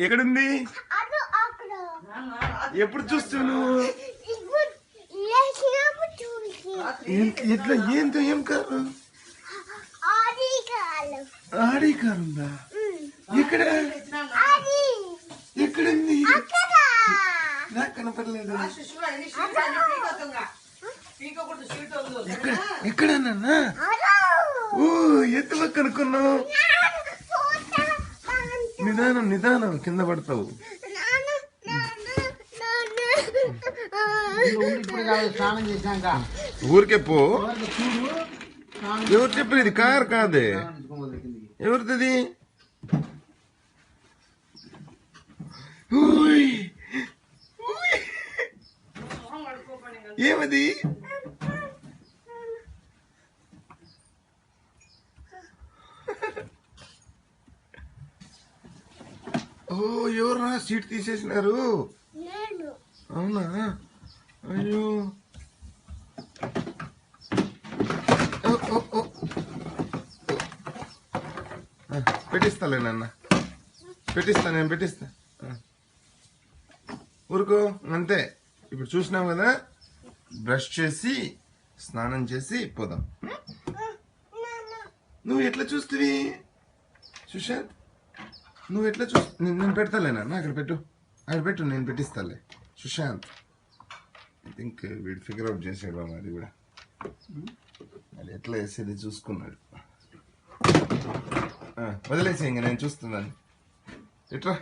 ఎక్కడుంది? ఎప్పుడు చూస్తాను? ఎట్లా ఏంతో ఏం కారు? ఆడి కారు ఉందా? ఎక్కడ? ఎక్కడుంది? నాకు కనపడలేదు. ఎక్కడన్నా? ఓ ఎత్తువ కనుక్కున్నావు. నిదానం నిదానం, కింద పడతావు. ఊరికే పో. ఎవరు చెప్పారు? ఇది కార్ కాదే. ఎవరిది? ఏమది? ఓ ఎవరా సీట్ తీసేసినారు? అవునా? అయ్యో పెట్టిస్తాలే నాన్న, పెట్టిస్తా, నేను పెట్టిస్తా. ఊరుకో అంతే. ఇప్పుడు చూసినావు కదా, బ్రష్ చేసి స్నానం చేసి పోదాం. నువ్వు ఎట్లా చూస్తువి సుశాంత్? నువ్వు ఎట్లా నేను పెడతాలేనా? అక్కడ పెట్టు, అక్కడ పెట్టు, నేను పెట్టిస్తాలే. సుశాంత్ ఐ థింక్ వీడు ఫిగర్ అవుట్ చేసాడు. అది కూడా అది ఎట్లా వేసేది చూసుకున్నాడు. వదిలేసి ఇంకా నేను చూస్తున్నాను. ఎట్రా